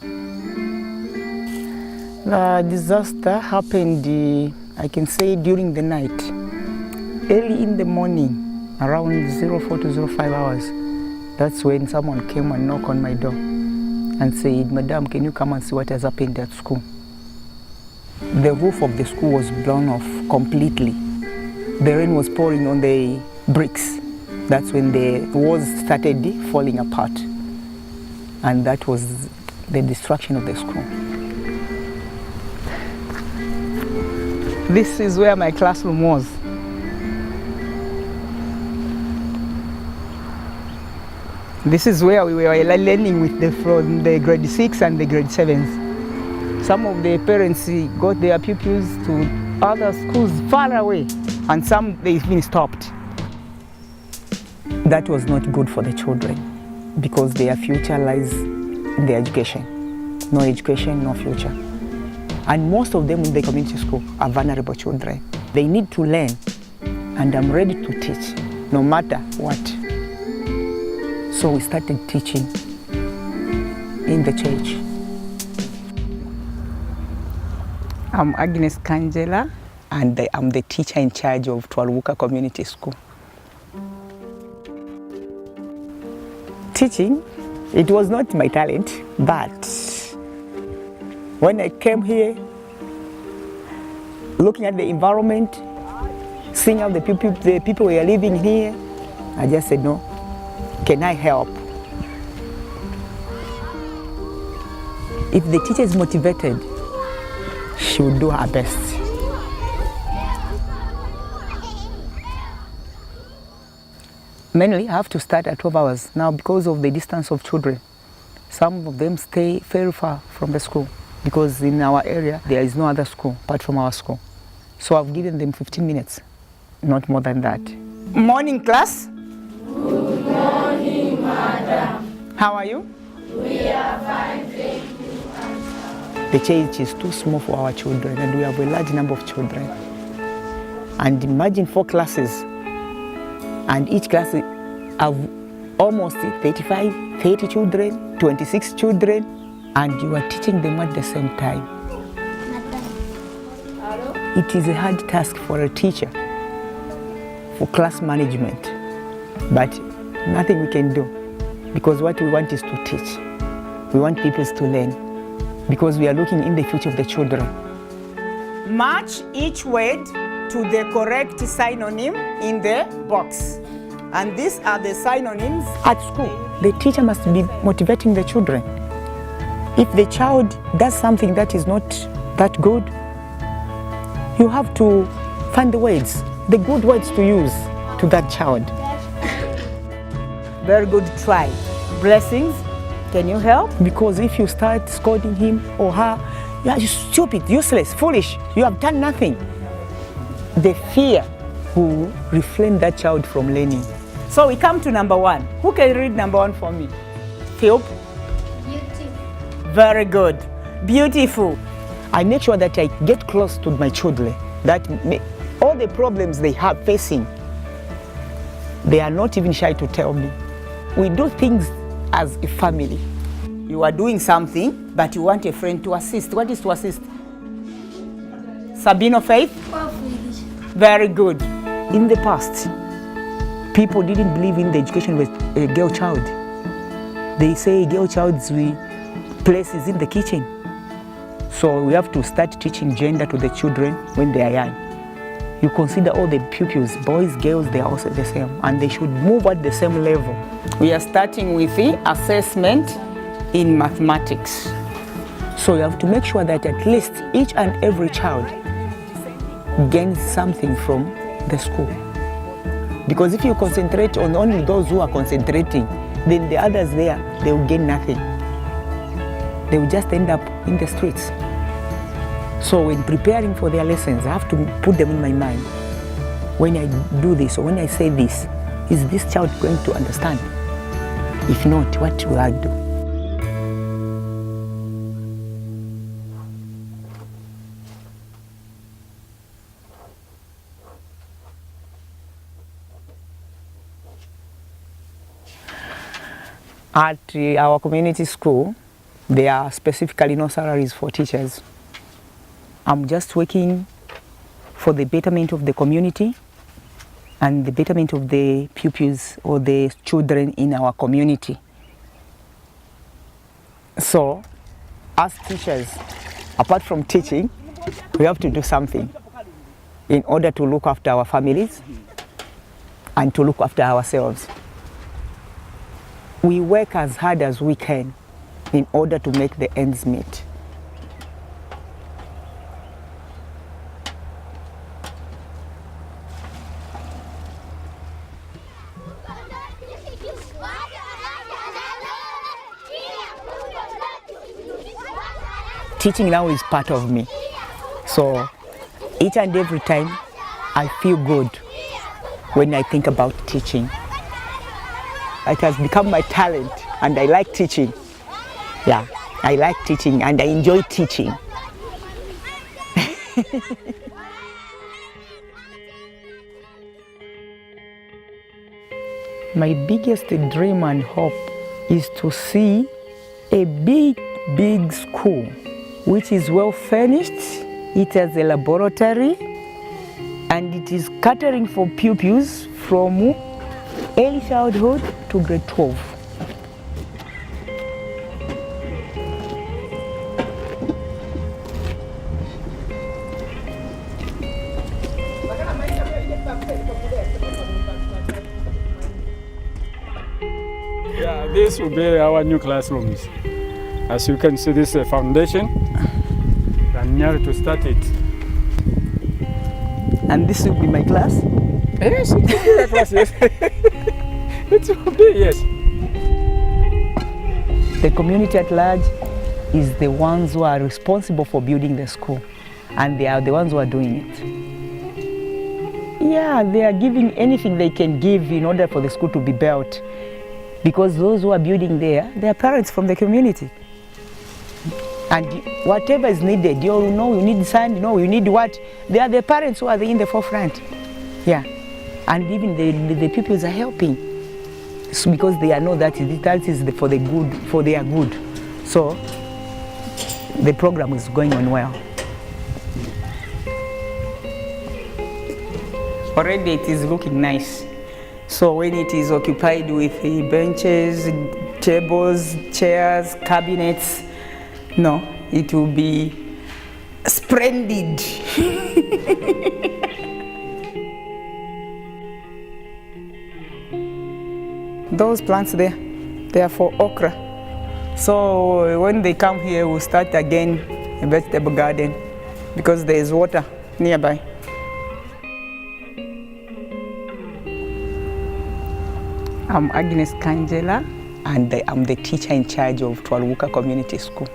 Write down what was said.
The disaster happened, I can say, during the night. Early in the morning, around 04 to 05 hours, that's when someone came and knocked on my door and said, "Madam, can you come and see what has happened at school?" The roof of the school was blown off completely. The rain was pouring on the bricks. That's when the walls started falling apart. And that was the destruction of the school. This is where my classroom was. This is where we were learning with from the grade 6 and the grade 7s. Some of the parents got their pupils to other schools far away, and some they've been stopped. That was not good for the children because their future lies in their education. No education, no future. And most of them in the community school are vulnerable children. They need to learn, and I'm ready to teach, no matter what. So we started teaching in the church. I'm Agnes Kangela, and I'm the teacher in charge of Twaluka Community School. Teaching, it was not my talent, but when I came here, looking at the environment, seeing how the people were living here, I just said, no, can I help? If the teacher is motivated, she will do her best. Mainly, I have to start at 12 hours now because of the distance of children. Some of them stay very far from the school because in our area, there is no other school apart from our school. So I've given them 15 minutes, not more than that. Morning, class. Good morning, madam. How are you? We are fine, thank you. The church is too small for our children, and we have a large number of children. And imagine 4 classes, and each class have almost 35, 30 children, 26 children, and you are teaching them at the same time. It is a hard task for a teacher, for class management, but nothing we can do, because what we want is to teach. We want people to learn, because we are looking in the future of the children. Match each word to the correct synonym in the box. And these are the synonyms at school. The teacher must be motivating the children. If the child does something that is not that good, you have to find the words, the good words to use to that child. Very good try. Blessings. Can you help? Because if you start scolding him or her, you are stupid, useless, foolish, you have done nothing. The fear will refrain that child from learning. So we come to number 1. Who can read number 1 for me? Philip? Beautiful. Very good. Beautiful. I make sure that I get close to my children, that all the problems they have facing, they are not even shy to tell me. We do things as a family. You are doing something, but you want a friend to assist. What is to assist? Sabino Faith? Very good. In the past, people didn't believe in the education of a girl child. They say a girl child's place is in the kitchen. So we have to start teaching gender to the children when they are young. You consider all the pupils, boys, girls, they are also the same, and they should move at the same level. We are starting with the assessment in mathematics. So you have to make sure that at least each and every child gains something from the school. Because if you concentrate on only those who are concentrating, then the others there, they will gain nothing. They will just end up in the streets. So when preparing for their lessons, I have to put them in my mind. When I do this, or when I say this, is this child going to understand? If not, what will I do? At our community school, There are specifically no salaries for teachers. I'm just working for the betterment of the community and the betterment of the pupils or the children in our community. So, as teachers, apart from teaching, we have to do something in order to look after our families and to look after ourselves. We work as hard as we can in order to make the ends meet. Teaching now is part of me. So each and every time I feel good when I think about teaching. It has become my talent and I like teaching. Yeah, I like teaching and I enjoy teaching. My biggest dream and hope is to see a big school which is well furnished. It has a laboratory and it is catering for pupils from early childhood to grade 12. Yeah, this will be our new classrooms. As you can see, this is a foundation. I'm near to start it. And this will be my class? Yes, it will be a class, yes. It will be, yes. The community at large is the ones who are responsible for building the school, and they are the ones who are doing it. Yeah, they are giving anything they can give in order for the school to be built, because those who are building there, they are parents from the community. And whatever is needed, you know, you need sand, you know, you need what, they are the parents who are in the forefront. Yeah, and even the pupils are helping. It's because they know that is for the good, for their good. So the program is going on well. Already it is looking nice. So when it is occupied with benches, tables, chairs, cabinets, no, it will be splendid. Those plants there, they are for okra. So when they come here, we'll start again a vegetable garden because there is water nearby. I'm Agnes Kangela and I'm the teacher in charge of Twaluka Community School.